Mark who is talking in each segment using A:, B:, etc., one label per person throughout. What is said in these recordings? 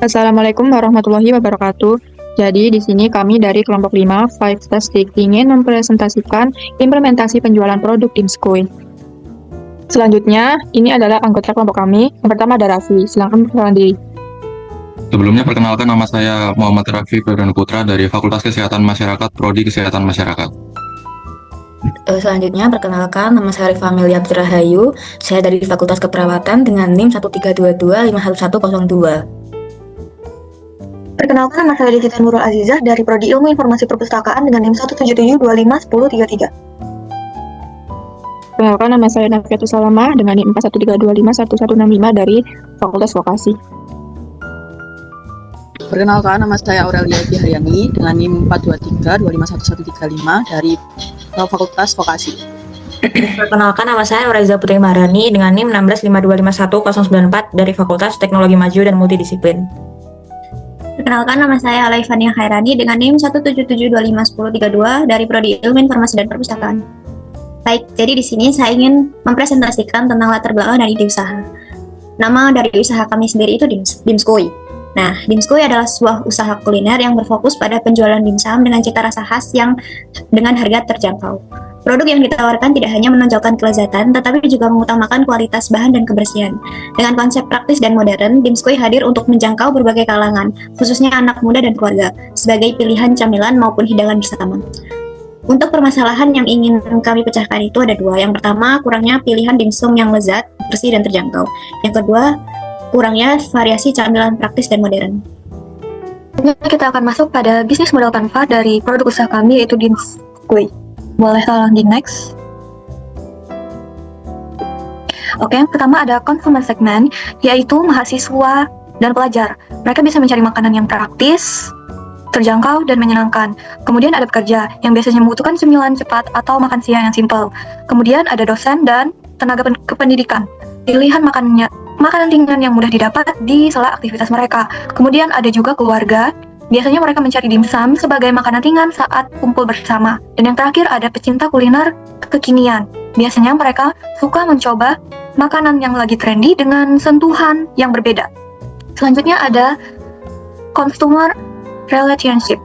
A: Assalamualaikum warahmatullahi wabarakatuh. Jadi di sini kami dari kelompok 5, Five Tastic, ingin mempresentasikan implementasi penjualan produk Dimskoy. Selanjutnya, ini adalah anggota kelompok kami. Yang pertama ada Raffi, silakan perkenalan diri.
B: Sebelumnya perkenalkan, nama saya Muhammad Raffi Febrian Putra dari Fakultas Kesehatan Masyarakat, Prodi Kesehatan Masyarakat.
C: Selanjutnya, perkenalkan, nama saya Rifa Amelia Rahayu. Saya dari Fakultas Keperawatan dengan NIM 132251102.
D: Perkenalkan, nama saya Devita Nurul Azizah dari Prodi Ilmu Informasi Perpustakaan dengan NIM 177251033.
A: Perkenalkan, nama saya Nafiatul Salamah dengan NIM 132511165 dari Fakultas Vokasi.
E: Perkenalkan, nama saya Aurelia Dihayani dengan NIM 423251135 dari Fakultas Vokasi.
C: Perkenalkan, nama saya Nuraiza Putri Marani dengan NIM 165251094 dari Fakultas Teknologi Maju dan Multidisiplin.
F: Perkenalkan, nama saya Alaifania Khairani dengan NIM 177251032 dari Prodi Ilmu Informasi dan Perpustakaan. Baik, jadi di sini saya ingin mempresentasikan tentang latar belakang dari usaha. Nama dari usaha kami sendiri itu Dimskoy. Nah, Dimskoy adalah sebuah usaha kuliner yang berfokus pada penjualan dimsum dengan cita rasa khas yang dengan harga terjangkau. Produk yang ditawarkan tidak hanya menonjolkan kelezatan, tetapi juga mengutamakan kualitas bahan dan kebersihan. Dengan konsep praktis dan modern, Dimskoy hadir untuk menjangkau berbagai kalangan, khususnya anak muda dan keluarga, sebagai pilihan camilan maupun hidangan bersama. Untuk permasalahan yang ingin kami pecahkan itu ada dua. Yang pertama, kurangnya pilihan dimsum yang lezat, bersih, dan terjangkau. Yang kedua, kurangnya variasi camilan praktis dan modern.
D: Kita akan masuk pada bisnis model Canva dari produk usaha kami yaitu Dimskoy. Boleh tolong di next. Oke, yang pertama ada consumer segment, yaitu mahasiswa dan pelajar. Mereka bisa mencari makanan yang praktis, terjangkau, dan menyenangkan. Kemudian ada pekerja yang biasanya membutuhkan cemilan cepat atau makan siang yang simpel. Kemudian ada dosen dan tenaga kependidikan. Pilihan makanan ringan yang mudah didapat di sela aktivitas mereka. Kemudian ada juga keluarga. Biasanya mereka mencari dimsum sebagai makanan ringan saat kumpul bersama. Dan yang terakhir ada pecinta kuliner kekinian. Biasanya mereka suka mencoba makanan yang lagi trendy dengan sentuhan yang berbeda. Selanjutnya ada consumer relationship.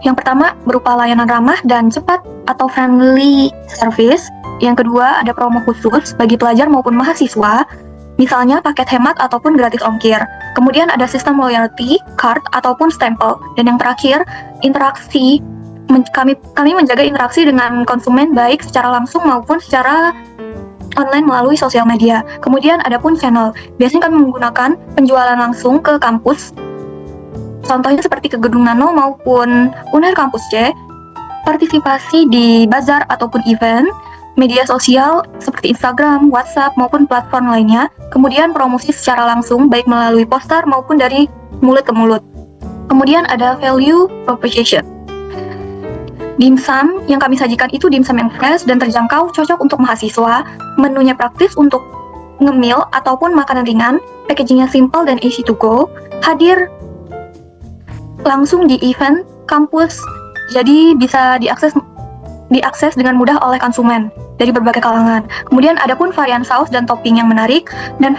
D: Yang pertama berupa layanan ramah dan cepat atau friendly service. Yang kedua ada promo khusus bagi pelajar maupun mahasiswa. Misalnya paket hemat ataupun gratis ongkir. Kemudian ada sistem loyalty, card ataupun stempel. Dan yang terakhir, interaksi. Kami menjaga interaksi dengan konsumen baik secara langsung maupun secara online melalui sosial media. Kemudian ada pun channel. Biasanya kami menggunakan penjualan langsung ke kampus. Contohnya seperti ke Gedung Nano maupun Unair Kampus C. Partisipasi di bazar ataupun event. Media sosial seperti Instagram, WhatsApp, maupun platform lainnya. Kemudian promosi secara langsung, baik melalui poster maupun dari mulut ke mulut. Kemudian ada value proposition. Dimsum yang kami sajikan itu dimsum yang fresh dan terjangkau, cocok untuk mahasiswa. Menunya praktis untuk ngemil ataupun makanan ringan. Packagingnya simple dan easy to go. Hadir langsung di event kampus, jadi bisa diakses dengan mudah oleh konsumen dari berbagai kalangan. Kemudian ada pun varian saus dan topping yang menarik, dan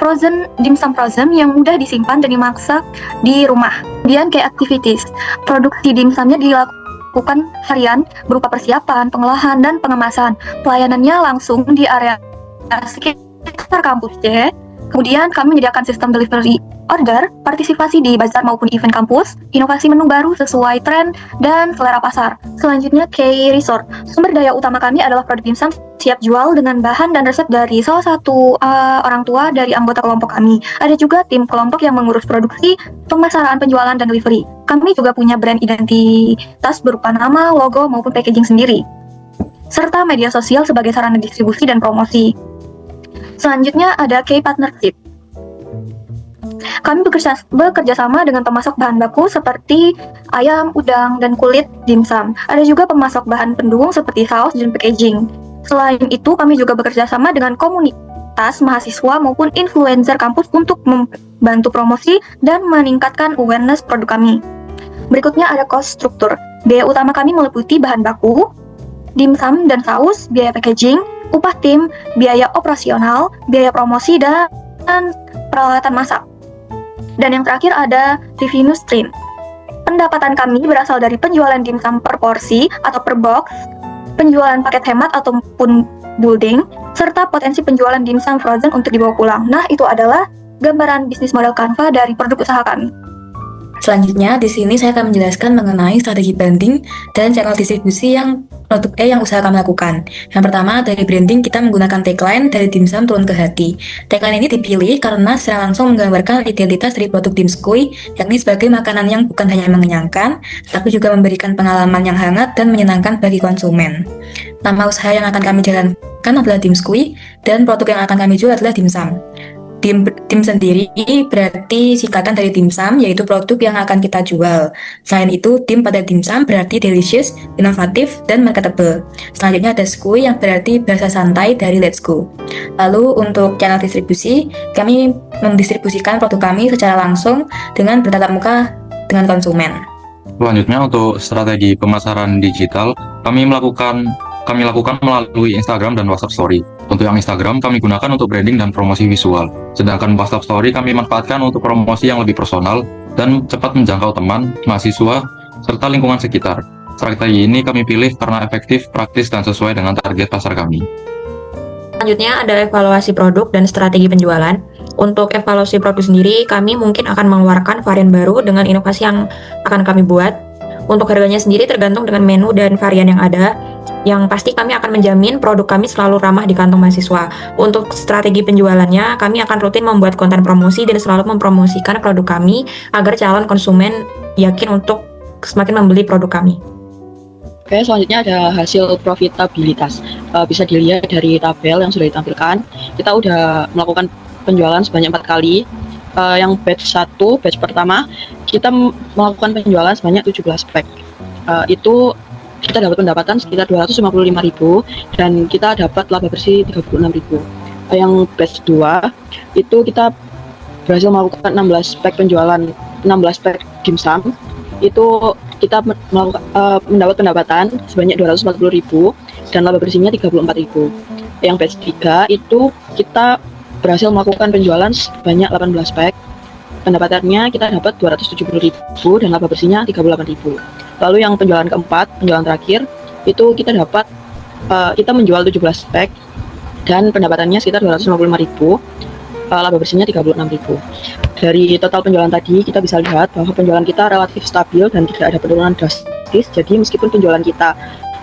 D: dimsum frozen yang mudah disimpan dan dimasak di rumah. Kemudian kayak activities, produksi dimsumnya dilakukan harian berupa persiapan, pengolahan, dan pengemasan. Pelayanannya langsung di area sekitar kampus C. Kemudian kami menyediakan sistem delivery order, partisipasi di bazar maupun event kampus, inovasi menu baru sesuai tren dan selera pasar. Selanjutnya K-Resort. Sumber daya utama kami adalah produk dimsum siap jual dengan bahan dan resep dari salah satu orang tua dari anggota kelompok kami. Ada juga tim kelompok yang mengurus produksi, pemasaran, penjualan, dan delivery. Kami juga punya brand identitas berupa nama, logo, maupun packaging sendiri. Serta media sosial sebagai sarana distribusi dan promosi. Selanjutnya ada K-Partnership. Kami bekerja sama dengan pemasok bahan baku seperti ayam, udang, dan kulit dimsum. Ada juga pemasok bahan pendukung seperti saus dan packaging. Selain itu, kami juga bekerja sama dengan komunitas mahasiswa maupun influencer kampus untuk membantu promosi dan meningkatkan awareness produk kami. Berikutnya ada cost struktur. Biaya utama kami meliputi bahan baku, dimsum dan saus, biaya packaging, upah tim, biaya operasional, biaya promosi, dan peralatan masak. Dan yang terakhir ada revenue stream. Pendapatan kami berasal dari penjualan dimsum per porsi atau per box, penjualan paket hemat ataupun building, serta potensi penjualan dimsum frozen untuk dibawa pulang. Nah, itu adalah gambaran bisnis model Canva dari produk usaha kami.
C: Selanjutnya, di sini saya akan menjelaskan mengenai strategi branding dan channel distribusi yang usaha kami lakukan. Yang pertama, dari branding kita menggunakan tagline dari dimsum turun ke hati. Tagline ini dipilih karena secara langsung menggambarkan identitas dari produk dimskui, yakni sebagai makanan yang bukan hanya mengenyangkan, tapi juga memberikan pengalaman yang hangat dan menyenangkan bagi konsumen. Nama usaha yang akan kami jalankan adalah dimskui, dan produk yang akan kami jual adalah dimsum. Dim sendiri berarti singkatan dari dimsum, yaitu produk yang akan kita jual. Selain itu, dim pada dimsum berarti delicious, inovatif, dan marketable. Selanjutnya ada skui yang berarti bahasa santai dari let's go. Lalu untuk channel distribusi, kami mendistribusikan produk kami secara langsung dengan bertatap muka dengan konsumen.
B: Selanjutnya untuk strategi pemasaran digital, kami lakukan melalui Instagram dan WhatsApp Story. Untuk yang Instagram kami gunakan untuk branding dan promosi visual. Sedangkan WhatsApp Story kami manfaatkan untuk promosi yang lebih personal dan cepat menjangkau teman, mahasiswa, serta lingkungan sekitar. Strategi ini kami pilih karena efektif, praktis, dan sesuai dengan target pasar kami.
C: Selanjutnya ada evaluasi produk dan strategi penjualan. Untuk evaluasi produk sendiri, kami mungkin akan mengeluarkan varian baru dengan inovasi yang akan kami buat. Untuk harganya sendiri tergantung dengan menu dan varian yang ada. Yang pasti kami akan menjamin produk kami selalu ramah di kantong mahasiswa. Untuk strategi penjualannya, kami akan rutin membuat konten promosi dan selalu mempromosikan produk kami agar calon konsumen yakin untuk semakin membeli produk kami.
E: Oke, selanjutnya ada hasil profitabilitas. Bisa dilihat dari tabel yang sudah ditampilkan. Kita udah melakukan penjualan sebanyak 4 kali. Yang batch 1, batch pertama, kita melakukan penjualan sebanyak 17 pack. Itu kita dapat pendapatan sekitar 255.000 dan kita dapat laba bersih 36.000. Yang batch 2 itu kita berhasil melakukan 16 pack penjualan, 16 pack dimsum. Itu kita mendapat pendapatan sebanyak 240.000 dan laba bersihnya 34.000. Yang batch 3 itu kita berhasil melakukan penjualan sebanyak 18 pack. Pendapatannya kita dapat 270.000 dan laba bersihnya 38.000. Lalu yang penjualan keempat, penjualan terakhir, itu kita dapat kita menjual 17 pack dan pendapatannya sekitar 255.000, laba bersihnya 36.000. Dari total penjualan tadi kita bisa lihat bahwa penjualan kita relatif stabil dan tidak ada penurunan drastis. Jadi meskipun penjualan kita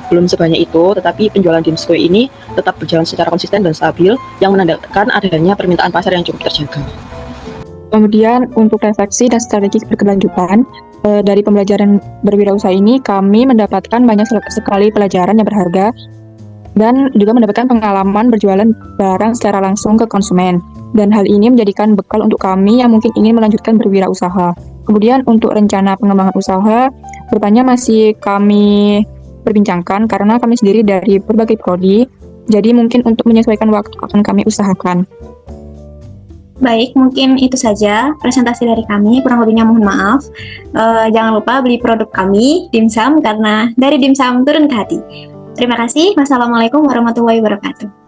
E: belum sebanyak itu, tetapi penjualan dimskui ini tetap berjalan secara konsisten dan stabil, yang menandakan adanya permintaan pasar yang cukup terjaga.
A: Kemudian untuk refleksi dan strategi berkelanjutan, dari pembelajaran berwirausaha ini kami mendapatkan banyak sekali pelajaran yang berharga dan juga mendapatkan pengalaman berjualan barang secara langsung ke konsumen. Dan hal ini menjadikan bekal untuk kami yang mungkin ingin melanjutkan berwirausaha. Kemudian untuk rencana pengembangan usaha, kedepannya masih kami perbincangkan karena kami sendiri dari berbagai prodi, jadi mungkin untuk menyesuaikan waktu akan kami usahakan.
F: Baik, mungkin itu saja presentasi dari kami. Kurang lebihnya mohon maaf. Jangan lupa beli produk kami, dimsum, karena dari dimsum turun ke hati. Terima kasih. Wassalamualaikum warahmatullahi wabarakatuh.